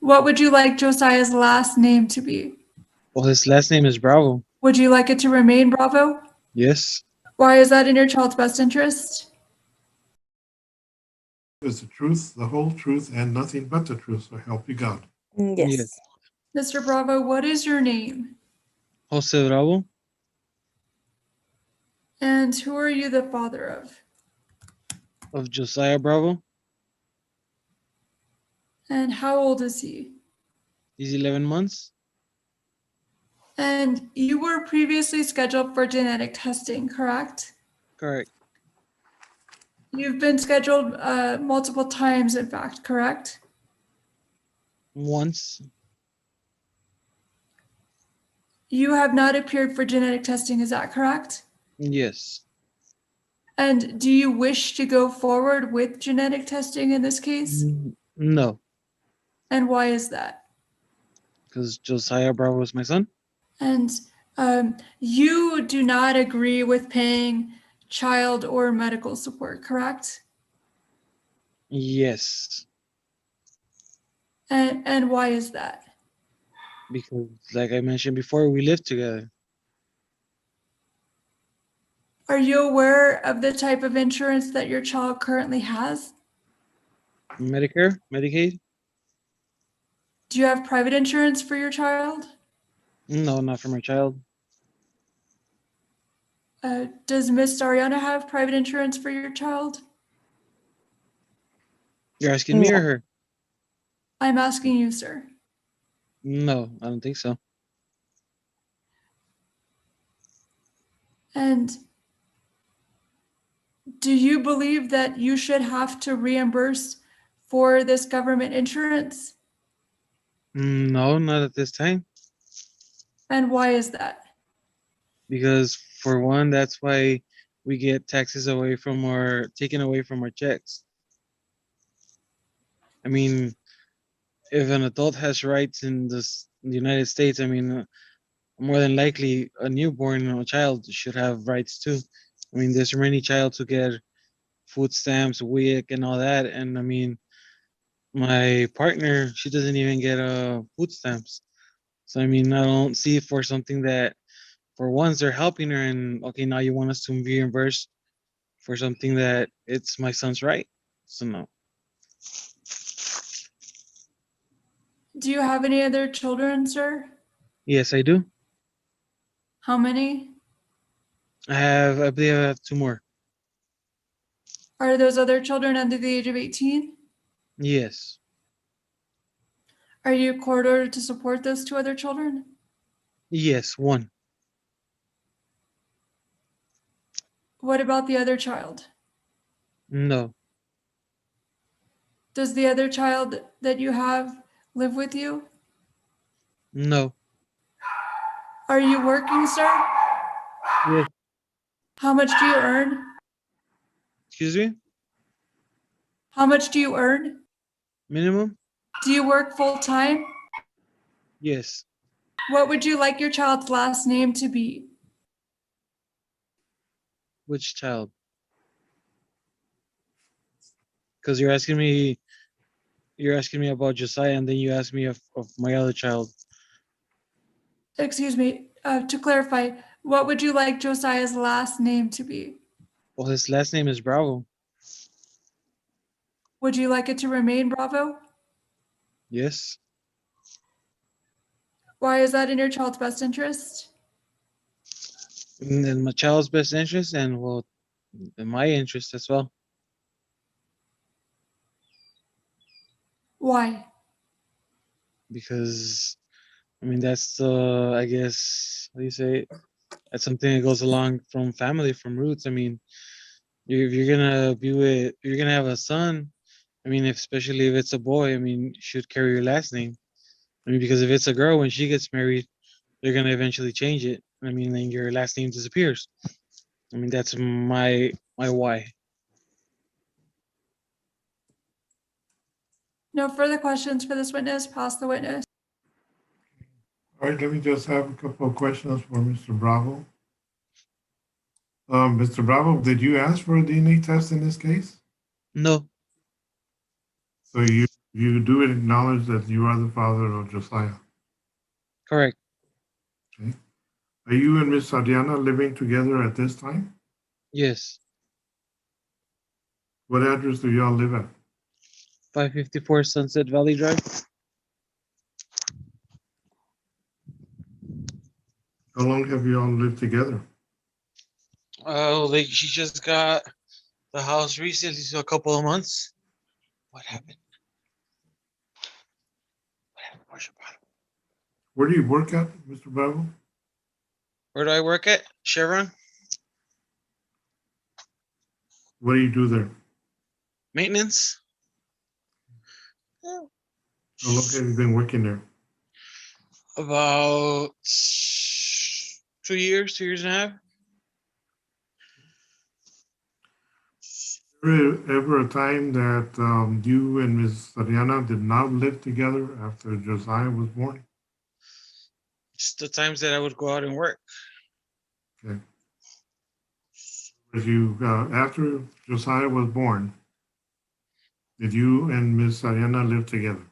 What would you like Josiah's last name to be? Well, his last name is Bravo. Would you like it to remain Bravo? Yes. Why is that in your child's best interest? Is the truth, the whole truth, and nothing but the truth, so help you God. Yes. Mr. Bravo, what is your name? Jose Bravo. And who are you the father of? Of Josiah Bravo. And how old is he? He's 11 months. And you were previously scheduled for genetic testing, correct? Correct. You've been scheduled multiple times, in fact, correct? Once. You have not appeared for genetic testing, is that correct? Yes. And do you wish to go forward with genetic testing in this case? No, And why is that? because Josiah Bravo is my son. And you do not agree with paying child or medical support, correct? Yes, And why is that? because like I mentioned before, we live together. Are you aware of the type of insurance that your child currently has? Medicare, Medicaid? Do you have private insurance for your child? No, not for my child. Does Miss Sariana have private insurance for your child? You're asking me or No. her? I'm asking you, sir. No, I don't think so. And do you believe that you should have to reimburse for this government insurance? No, not at this time. And why is that? Because for one, that's why we get taxes away from our taken away from our checks. I mean, if an adult has rights in the United States, I mean, more than likely a newborn child should have rights too. I mean, there's many child who get food stamps, WIC, and all that, and I mean, my partner, she doesn't even get food stamps. So I mean, I don't see for something that for once they're helping her, and okay, now you want us to reimburse for something that it's my son's right. So no. Do you have any other children, sir? Yes, I do. How many? I believe I have two more. Are those other children under the age of 18? Yes. Are you court ordered to support those two other children? Yes, one. What about the other child? No. Does the other child that you have live with you? No. Are you working, sir? Yes. How much do you earn? Excuse me? How much do you earn? Minimum? Do you work full time? Yes. What would you like your child's last name to be? Which child? Because you're asking me about Josiah, and then you ask me of my other child. Excuse me, to clarify, what would you like Josiah's last name to be? Well, his last name is Bravo. Would you like it to remain Bravo? Yes. Why is that in your child's best interest? In my child's best interest, and well, in my interest as well. Why? Because I mean that's I guess what do you say? That's something that goes along from family, from roots. I mean, if you're gonna be with, you're gonna have a son. I mean, especially if it's a boy, I mean, you should carry your last name. I mean, because if it's a girl, when she gets married, they're gonna eventually change it. I mean, then your last name disappears. I mean, that's my why. No further questions for this witness. Pass the witness. All right, let me just have a couple of questions for Mr. Bravo. Mr. Bravo, did you ask for a DNA test in this case? No, So you You do acknowledge that you are the father of Josiah. Correct. Okay. Are you and Miss Sariana living together at this time? Yes. What address do y'all live at? 554 Sunset Valley Drive. How long have you all lived together? Oh, like she just got the house recently, so a couple of months. What happened? Where's your bottle? Where do you work at, Mr. Bravo? Where do I work at? Chevron? What do you do there? Maintenance? How long have you been working there? About 2 years, 2 years and a half. Ever a time that you and Miss Sariana did not live together after Josiah was born? Just the times that I would go out and work. Okay. As you after Josiah was born, did you and Miss Sariana live together?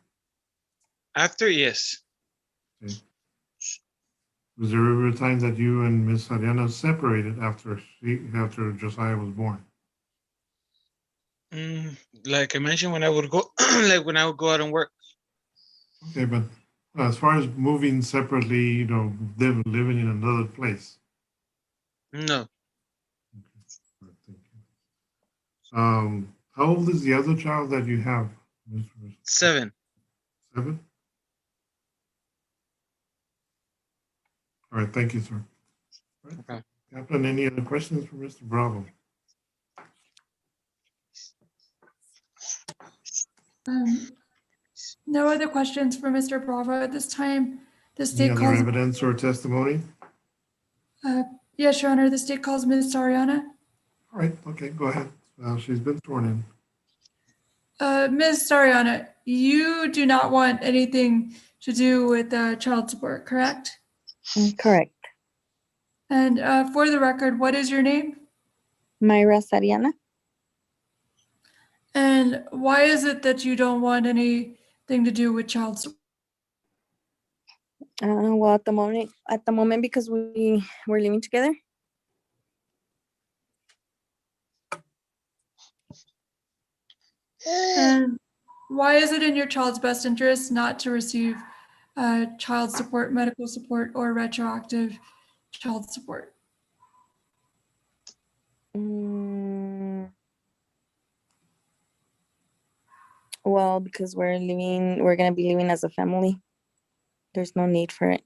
After, yes. Okay. Was there ever a time that you and Miss Sariana separated after Josiah was born? Like I mentioned, when I would go, like when I would go out and work. Okay, but as far as moving separately, living in another place. No, All right, thank you. How old is the other child that you have? Mr. 7. 7? All right, thank you, sir. All right. Okay. Kaplan, any other questions for Mr. Bravo? No other questions for Mr. Bravo at this time. The Any state other calls. evidence or testimony? Yes, Your Honor. The state calls Ms. Sariana. All right, okay, go ahead. She's been sworn in. Ms. Sariana, you do not want anything to do with child support, correct? Correct. And for the record, what is your name? Myra Sariana. And why is it that you don't want anything to do with child support? Well, at the moment, because we're living together. And why is it in your child's best interest not to receive child support, medical support, or retroactive child support? Well, because we're gonna be living as a family. There's no need for it.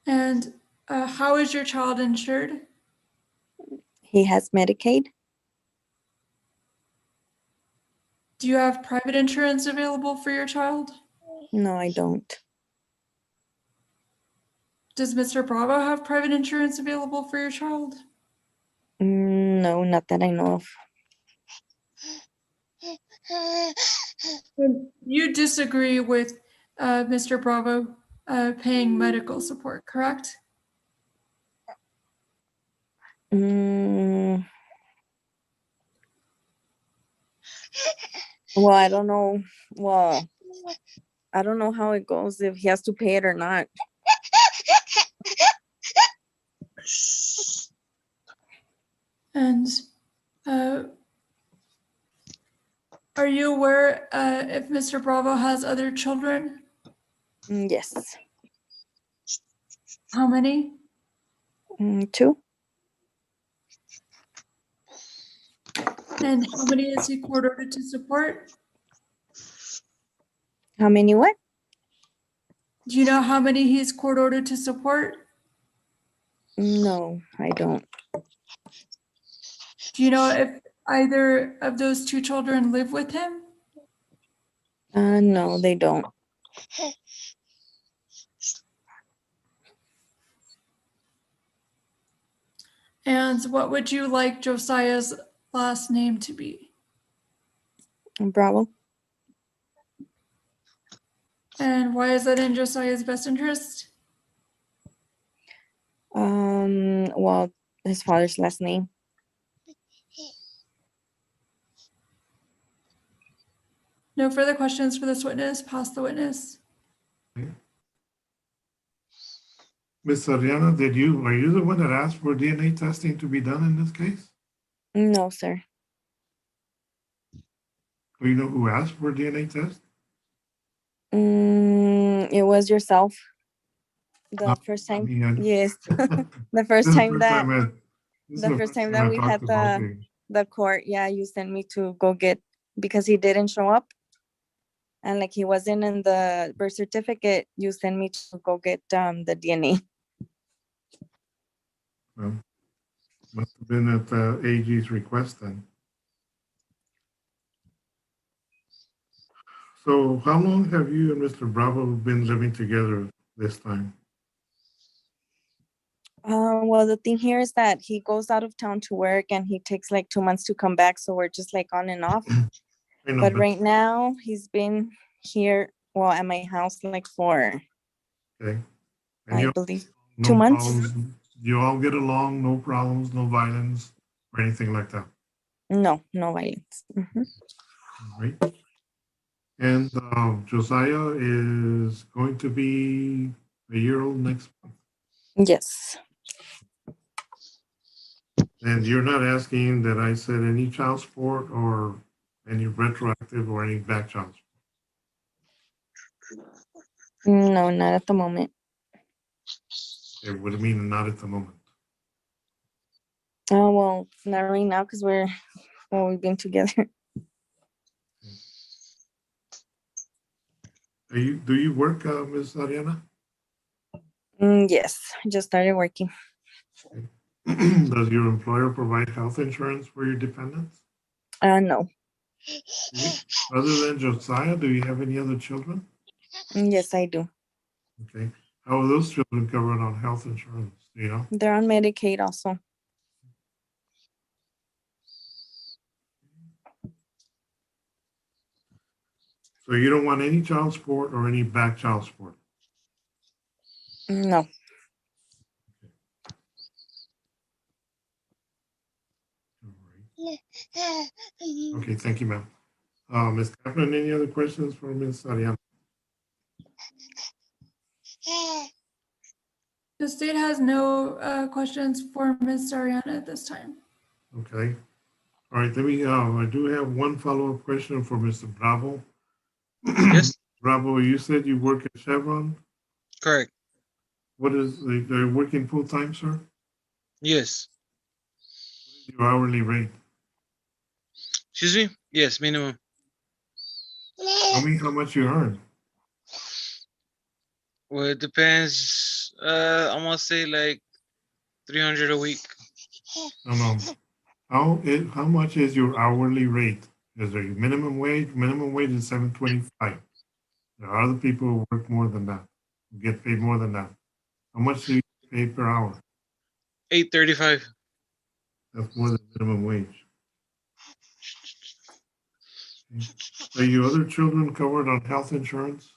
And how is your child insured? He has Medicaid. Do you have private insurance available for your child? No, I don't. Does Mr. Bravo have private insurance available for your child? No, not that I know of. You disagree with Mr. Bravo paying medical support, correct? Well, I don't know. Well, I don't know how it goes, if he has to pay it or not. And are you aware if Mr. Bravo has other children? Yes. How many? 2. And how many is he court ordered to support? How many what? Do you know how many he's court ordered to support? No, I don't. Do you know if either of those 2 children live with him? No, they don't. And what would you like Josiah's last name to be? Bravo. And why is that in Josiah's best interest? Well, his father's last name. No further questions for this witness. Pass the witness. Ms. Sariana, are you the one that asked for DNA testing to be done in this case? No, sir. Do you know who asked for a DNA test? It was yourself. The No, first I time, mean, yes. The this first is the time first that time I we had talked about it. the court, yeah, you sent me to go get, because he didn't show up. And like he wasn't in the birth certificate, you sent me to go get the DNA. Well, must have been at the AG's request then. So how long have you and Mr. Bravo been living together this time? Well, the thing here is that he goes out of town to work and he takes like 2 months to come back. So we're just like on and off. I know, But right now he's been here, well, at my house like for, okay. And I you believe, no 2 months. problems. You all get along, no problems, no violence or anything like that. No violence. Mhm. All right. And Josiah is going to be a year old next month. Yes. And you're not asking that I said any child support or any retroactive or any back child support. No, not at the moment. Okay, what do you mean not at the moment? Oh, well, not right now because we've been together. Do you work, Ms. Ariana? Yes, I just started working. Does your employer provide health insurance for your dependents? No. Okay. Other than Josiah, do you have any other children? Yes, I do. Okay. How are those children covered on health insurance? Do you know? They're on Medicaid also. So you don't want any child support or any back child support? No. Okay, thank you, ma'am. Ms. Kaplan, any other questions for Ms. Sariana? The state has no questions for Ms. Sariana at this time. Okay. All right, I do have one follow-up question for Mr. Bravo. Yes, Bravo, you said you work at Chevron. correct. They're working full-time, sir? Yes. Your hourly rate? Excuse me? Yes, minimum. Tell me how much you earn. Well, it depends. I'm gonna say like 300 a week. No. How much is your hourly rate? Is there a minimum wage? Minimum wage is $7.25. There are other people who work more than that, who get paid more than that. How much do you pay per hour? 8.35. That's more than minimum wage. Okay. Are your other children covered on health insurance?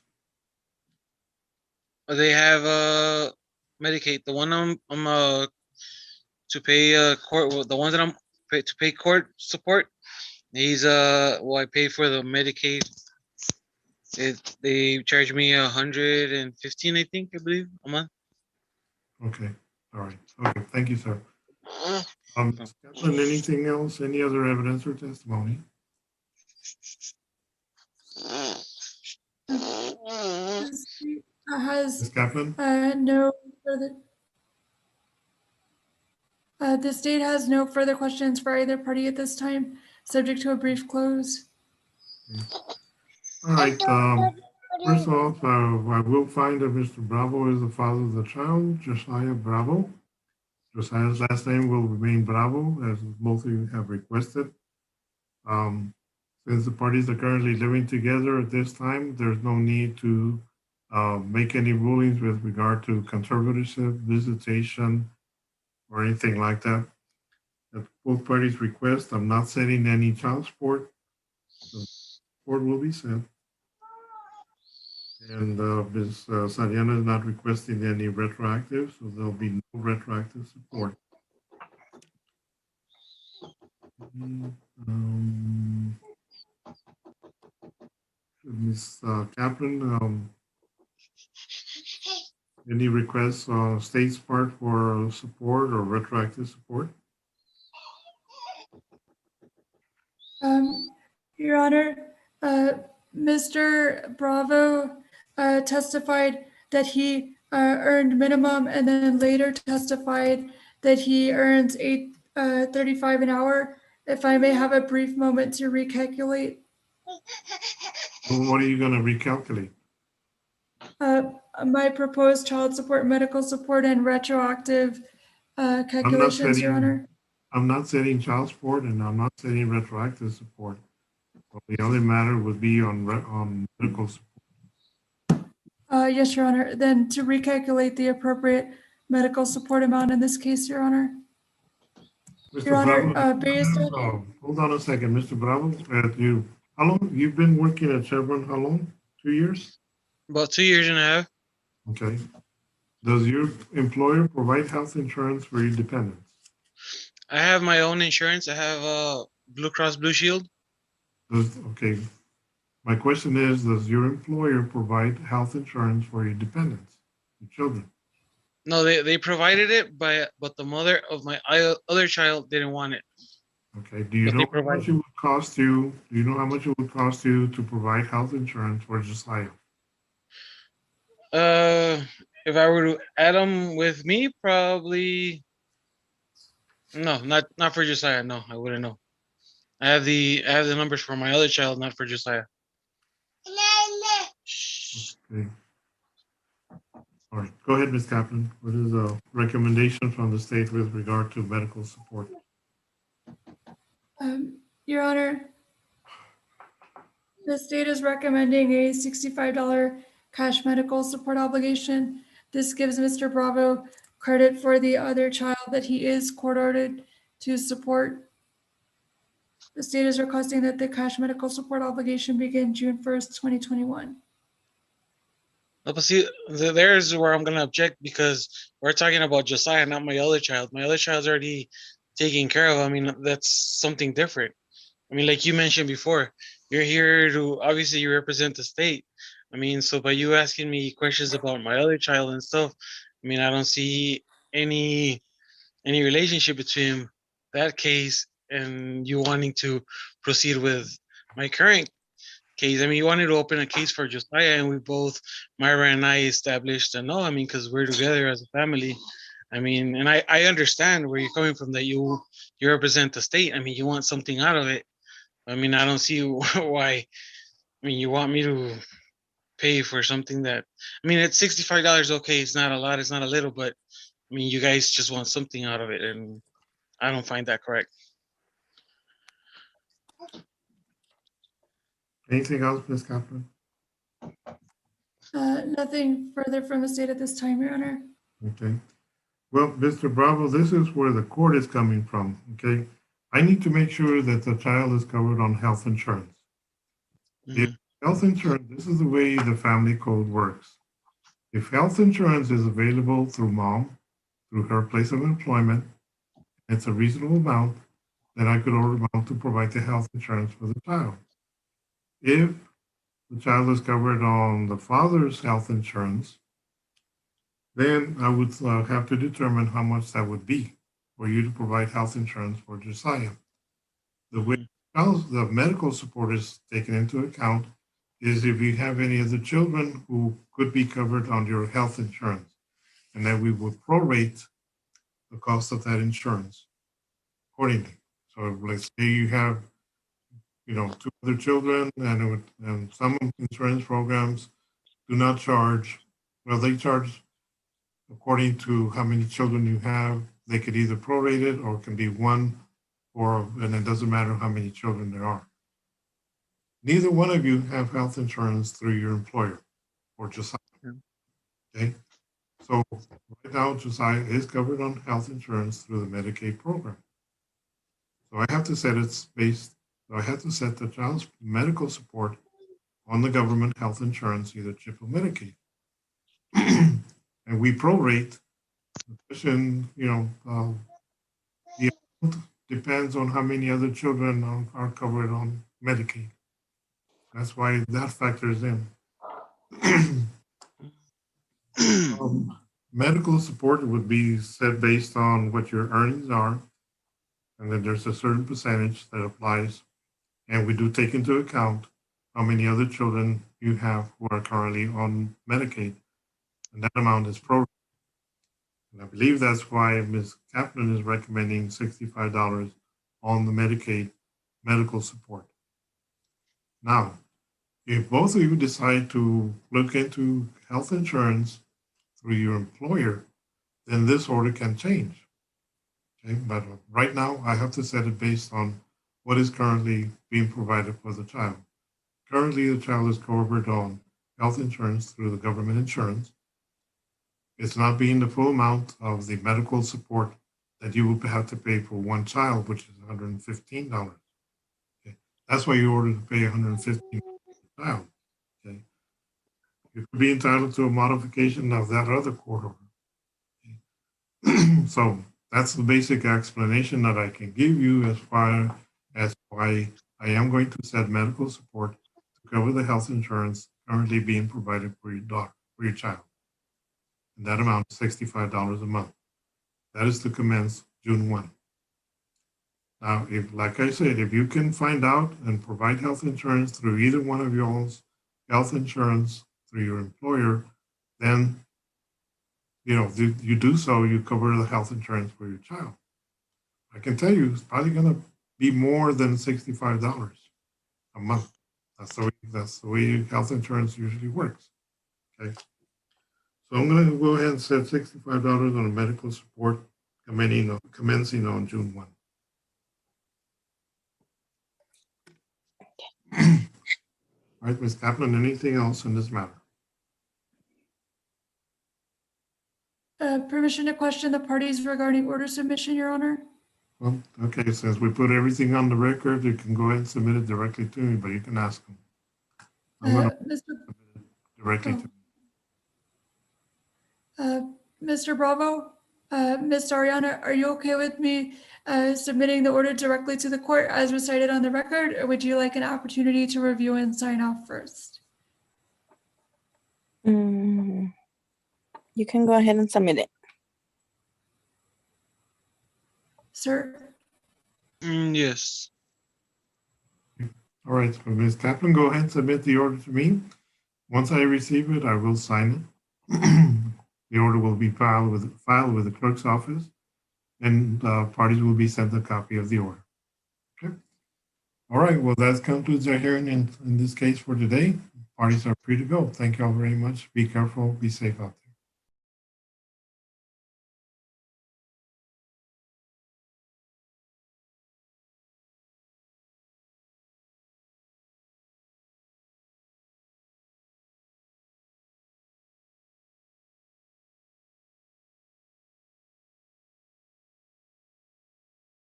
They have Medicaid. The one I'm to pay court. Well, the ones that I'm to pay court support. He's well, I pay for the Medicaid. They charge me 115, I think, I believe, a month. Okay. All right. Okay. Thank you, sir. Kaplan, anything else? Any other evidence or testimony? The state has Ms. Kaplan? no further. The state has no further questions for either party at this time, subject to a brief close. Okay. All right. First off, I will find that Mr. Bravo is the father of the child, Josiah Bravo. Josiah's last name will remain Bravo, as both of you have requested. Since the parties are currently living together at this time, there's no need to make any rulings with regard to conservatorship, visitation, or anything like that. At both parties' request, I'm not setting any child support. The support will be set. And Ms. Sariana is not requesting any retroactive, so there'll be no retroactive support. Ms. Kaplan, any requests on state's part for support or retroactive support? Your Honor, Mr. Bravo testified that he earned minimum and then later testified that he earns $8.35 an hour. If I may have a brief moment to recalculate. What are you going to recalculate? My proposed child support, medical support, and retroactive calculations, Your Honor. I'm not setting child support and I'm not setting retroactive support. Well, the only matter would be on medical support. Yes, Your Honor. Then to recalculate the appropriate medical support amount in this case, Your Honor. Mr. Your Honor, Bravo, hold on a second, Mr. Bravo. How long you've been working at Chevron? How long? 2 years? About 2 years and a half. Okay. Does your employer provide health insurance for your dependents? I have my own insurance. I have Blue Cross Blue Shield. Okay. My question is, does your employer provide health insurance for your dependents, your children? No, they provided it, but the mother of my other child didn't want it. Okay. Do you know how much it would cost you? Do you know how much it would cost you to provide health insurance for Josiah? If I were to add them with me, probably no, not for Josiah. No, I wouldn't know. I have the numbers for my other child, not for Josiah. Okay. All right. Go ahead, Ms. Kaplan. What is a recommendation from the state with regard to medical support? Your Honor, the state is recommending a $65 cash medical support obligation. This gives Mr. Bravo credit for the other child that he is court-ordered to support. The state is requesting that the cash medical support obligation begin June 1st, 2021. But see, there's where I'm gonna object because we're talking about Josiah, not my other child. My other child's already taken care of. I mean, that's something different. I mean, like you mentioned before, you're here to obviously you represent the state. I mean, so by you asking me questions about my other child and stuff, I mean, I don't see any relationship between that case and you wanting to proceed with my current case. I mean, you wanted to open a case for Josiah, and we both, Myra and I, established a no. I mean, because we're together as a family. I mean, and I understand where you're coming from, that you represent the state. I mean, you want something out of it. I mean, I don't see why. I mean, you want me to pay for something that, I mean, it's $65. Okay, it's not a lot, it's not a little, but I mean, you guys just want something out of it, and I don't find that correct. Anything else, Ms. Kaplan? Nothing further from the state at this time, Your Honor. Okay. Well, Mr. Bravo, this is where the court is coming from, okay? I need to make sure that the child is covered on health insurance. If health insurance, this is the way the family code works. If health insurance is available through mom, through her place of employment, it's a reasonable amount, then I could order mom to provide the health insurance for the child. If the child is covered on the father's health insurance, then I would have to determine how much that would be for you to provide health insurance for Josiah. The way the medical support is taken into account is if you have any other children who could be covered on your health insurance, and then we would prorate the cost of that insurance accordingly. So let's say you have, 2 other children, and some insurance programs do not charge. Well, they charge according to how many children you have. They could either prorate it or it can be one, and it doesn't matter how many children there are. Neither one of you have health insurance through your employer or Josiah. Okay. So right now, Josiah is covered on health insurance through the Medicaid program. So I have to set the child's medical support on the government health insurance, either CHIP or Medicaid. And we prorate the amount depends on how many other children are covered on Medicaid. That's why that factors in. Medical support would be set based on what your earnings are, and then there's a certain percentage that applies. And we do take into account how many other children you have who are currently on Medicaid, and that amount is prorated. And I believe that's why Ms. Kaplan is recommending $65 on the Medicaid medical support. Now, if both of you decide to look into health insurance through your employer, then this order can change. Okay, but right now I have to set it based on what is currently being provided for the child. Currently, the child is covered on health insurance through the government insurance. It's not being the full amount of the medical support that you will have to pay for one child, which is $115. Okay, that's why you ordered to pay $115 per child. Okay, you could be entitled to a modification of that other court order. Okay. So that's the basic explanation that I can give you as far as why I am going to set medical support to cover the health insurance currently being provided for your daughter, for your child. And that amount is $65 a month. That is to commence June 1. Now, if, like I said, if you can find out and provide health insurance through either one of y'all's health insurance through your employer, then, you know, you do so, you cover the health insurance for your child. I can tell you, it's probably going to be more than $65 a month. That's the way health insurance usually works. Okay. So I'm going to go ahead and set $65 on a medical support commencing on June 1. All right, Ms. Kaplan, anything else in this matter? Permission to question the parties regarding order submission, Your Honor. Well, okay, since we put everything on the record, you can go ahead and submit it directly to me, but you can ask them. I'm going to Mr. submit it directly to Mr. Bravo, Ms. Sariana, are you okay with me submitting the order directly to the court as recited on the record, or would you like an opportunity to review and sign off first? You can go ahead and submit it. Sir? Yes. All right, so Ms. Kaplan, go ahead and submit the order to me. Once I receive it, I will sign it. The order will be filed with the clerk's office, and parties will be sent a copy of the order. Okay. All right, well, that concludes our hearing in this case for today. Parties are free to go. Thank you all very much. Be careful, be safe out there.